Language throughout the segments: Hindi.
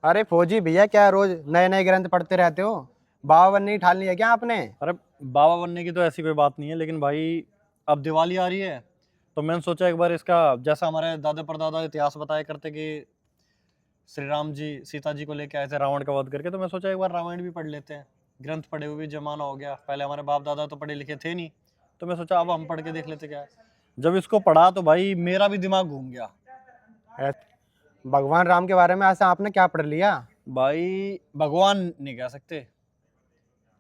अरे फौजी भैया, क्या रोज नए नए ग्रंथ पढ़ते रहते हो? बाबा बनने की ठान ली है क्या आपने? अरे बाबा बनने की तो ऐसी कोई बात नहीं है, लेकिन भाई अब दिवाली आ रही है तो मैंने सोचा एक बार इसका, जैसा हमारे दादा परदादा इतिहास बताया करते कि श्री राम जी सीता जी को लेके आए थे रावण का वध करके, तो मैं सोचा एक बार रामायण भी पढ़ लेते हैं। ग्रंथ पढ़े हुए भी जमाना हो गया, पहले हमारे बाप दादा तो पढ़े लिखे थे नहीं, तो मैं सोचा अब हम पढ़ के देख लेते क्या है। जब इसको पढ़ा तो भाई मेरा भी दिमाग घूम गया। भगवान राम के बारे में ऐसा आपने क्या पढ़ लिया? भाई भगवान नहीं कह सकते।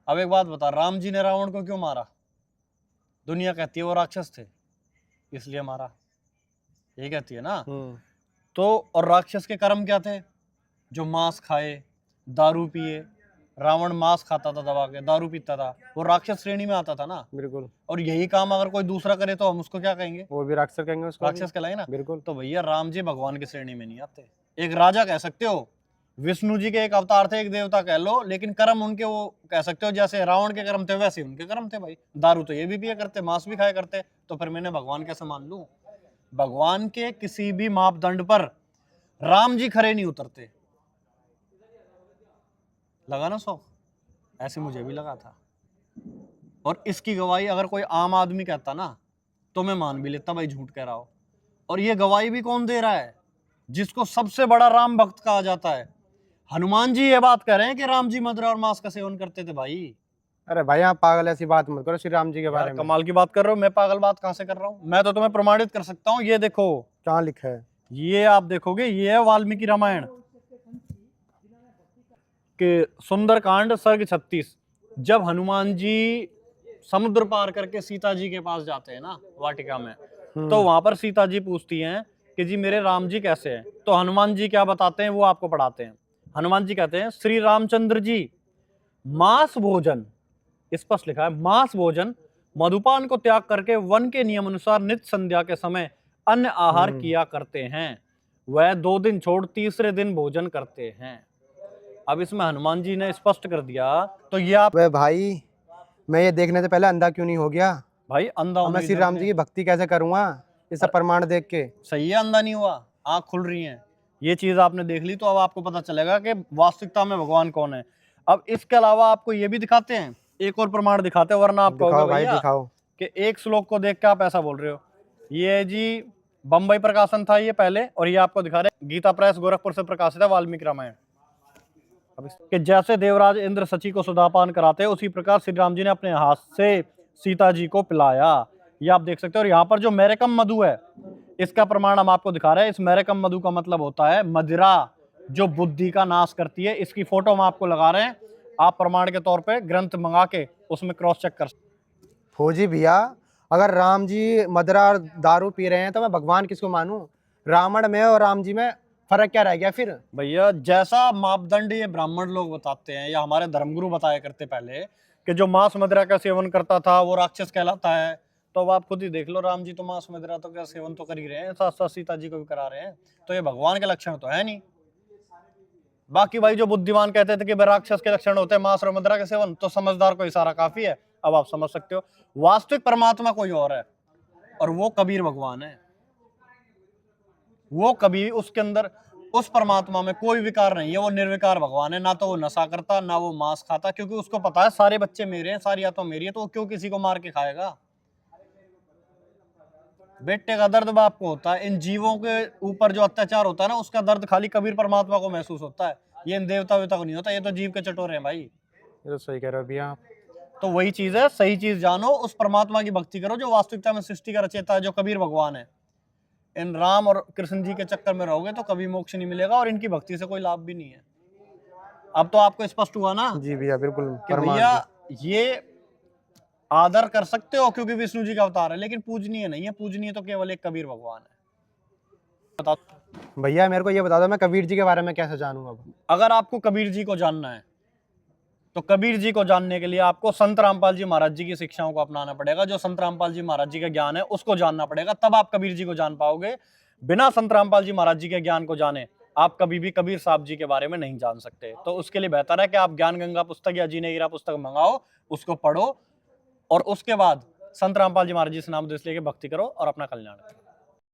अब एक बात बता, राम जी ने रावण को क्यों मारा? दुनिया कहती है वो राक्षस थे इसलिए मारा, ये कहती है ना। तो और राक्षस के कर्म क्या थे? जो मांस खाए, दारू पिए। रावण मांस खाता था दबा के, दारू पीता था, वो राक्षस श्रेणी में आता था ना। बिल्कुल। और यही काम अगर कोई दूसरा करे तो हम उसको क्या कहेंगे? वो भी राक्षस कहेंगे उसको, राक्षस कहलाए ना। बिल्कुल। तो भैया राम जी भगवान की श्रेणी में नहीं आते। एक राजा कह सकते हो, विष्णु जी के एक अवतार थे, एक देवता कह लो, लेकिन कर्म उनके वो कह सकते हो जैसे रावण के कर्म थे वैसे उनके कर्म थे। भाई दारू तो ये भी पिया करते, मांस भी खाया करते, तो फिर मैंने भगवान कैसे मान लूं? भगवान के किसी भी मापदंड पर राम जी खरे नहीं उतरते। लगा ना शौक? ऐसे मुझे भी लगा था। और इसकी गवाही अगर कोई आम आदमी कहता ना तो मैं मान भी लेता भाई झूठ कह रहा हो। और ये गवाही भी कौन दे रहा है? जिसको सबसे बड़ा राम भक्त कहा जाता है, हनुमान जी ये बात कह रहे हैं कि राम जी मदिरा और मांस का सेवन करते थे। भाई अरे भाई, आप पागल ऐसी बात मत करो श्री राम जी के बारे में। कमाल की बात कर रहे हो। मैं पागल बात कहां से कर रहा हूं? मैं तो तुम्हें प्रमाणित कर सकता हूं। ये देखो, क्या लिखा है? ये आप देखोगे, ये है वाल्मीकि रामायण के सुंदरकांड सर्ग 36। जब हनुमान जी समुद्र पार करके सीता जी के पास जाते हैं ना वाटिका में, तो वहां पर सीता जी पूछती हैं कि जी मेरे राम जी कैसे हैं? तो हनुमान जी क्या बताते हैं वो आपको पढ़ाते हैं। हनुमान जी कहते हैं, श्री रामचंद्र जी मांस भोजन, स्पष्ट लिखा है मांस भोजन, मधुपान को त्याग करके वन के नियम अनुसार नित्य संध्या के समय अन्य आहार किया करते हैं। वह 2 दिन छोड़ तीसरे दिन भोजन करते हैं। अब इसमें हनुमान जी ने स्पष्ट कर दिया, तो ये आप वे भाई, मैं ये देखने से पहले अंधा क्यों नहीं हो गया? भाई अंधा और मैं होने श्री राम जी की भक्ति कैसे करूंगा ये सब प्रमाण देख के? सही है, अंधा नहीं हुआ, आंख खुल रही है। ये चीज आपने देख ली तो अब आपको पता चलेगा कि वास्तविकता में भगवान कौन है। अब इसके अलावा आपको ये भी दिखाते हैं, एक और प्रमाण दिखाते हैं, वरना आप कहोगे दिखाओ भाई, भैया दिखाओ। कि एक श्लोक को देख के आप ऐसा बोल रहे हो। ये जी बंबई प्रकाशन था ये पहले, और ये आपको दिखा रहे गीता प्रेस गोरखपुर से प्रकाशित है वाल्मीकि रामायण। अब कि जैसे देवराज इंद्र सची को सुधापान कराते उसी प्रकार श्री राम जी ने अपने हाथ से सीता जी को पिलाया। ये आप देख सकते हो। और यहाँ पर जो मेरेकम मधु है, इसका प्रमाण हम आपको दिखा रहे हैं। इस मेरेकम मधु का मतलब होता है मदिरा, जो बुद्धि का नाश करती है। इसकी फोटो हम आपको लगा रहे हैं, आप प्रमाण के तौर पे ग्रंथ मंगा के उसमें क्रॉस चेक कर सकते। फौजी भैया, अगर राम जी मदिरा और दारू पी रहे हैं तो मैं भगवान किसको मानूं? रावण में और राम जी में फर्क क्या रह गया फिर? भैया जैसा मापदंड ये ब्राह्मण लोग बताते हैं या हमारे धर्मगुरु बताया करते पहले कि जो मांस मदिरा का सेवन करता था वो राक्षस कहलाता है, तो अब आप खुद ही देख लो, राम जी तो मांस मदिरा तो क्या सेवन तो कर ही रहे हैं, साथ साथ सीता जी को भी करा रहे हैं, तो ये भगवान के लक्षण तो है नहीं। बाकी भाई जो बुद्धिमान कहते थे कि राक्षस के लक्षण होते हैं मांस और मदिरा के सेवन, तो समझदार को इशारा काफी है। अब आप समझ सकते हो वास्तविक परमात्मा कोई और है, और वो कबीर भगवान है। वो कभी उसके अंदर उस परमात्मा में कोई विकार नहीं है, वो निर्विकार भगवान है। ना तो वो नशा करता, ना वो मांस खाता, क्योंकि उसको पता है सारे बच्चे मेरे हैं, सारी आत्मा मेरी है, तो वो क्यों किसी को मार के खाएगा? बेटे का दर्द बाप को होता है। इन जीवों के ऊपर जो अत्याचार होता है ना, उसका दर्द खाली कबीर परमात्मा को महसूस होता है। ये इन देवता वेवता को नहीं होता, ये तो जीव के चटोरे हैं भाई। ये तो सही कह रहे हो भैया आप। तो वही चीज है, सही चीज जानो, उस परमात्मा की भक्ति करो जो वास्तविकता में सृष्टि का रचयिता है, जो कबीर भगवान है। इन राम और कृष्ण जी के चक्कर में रहोगे तो कभी मोक्ष नहीं मिलेगा, और इनकी भक्ति से कोई लाभ भी नहीं है। अब तो आपको स्पष्ट हुआ ना जी भैया, बिल्कुल। कि भैया ये आदर कर सकते हो क्योंकि विष्णु जी का अवतार है, लेकिन पूजनीय नहीं है। पूजनीय तो केवल एक कबीर भगवान है। बताओ भैया, मेरे को ये बता दो, मैं कबीर जी के बारे में कैसे जानूं अब? अगर आपको कबीर जी को जानना है तो कबीर जी को जानने के लिए आपको संत रामपाल जी महाराज जी की शिक्षाओं को अपनाना पड़ेगा। जो संत रामपाल जी महाराज जी का ज्ञान है उसको जानना पड़ेगा, तब आप कबीर जी को जान पाओगे। बिना संत रामपाल जी महाराज जी के ज्ञान को जाने आप कभी भी कबीर साहब जी के बारे में नहीं जान सकते। तो उसके लिए बेहतर है कि आप ज्ञान गंगा पुस्तक या जीने हीरा पुस्तक मंगाओ, उसको पढ़ो, और उसके बाद संत रामपाल जी महाराज जी से नाम लेके भक्ति करो और अपना कल्याण करो।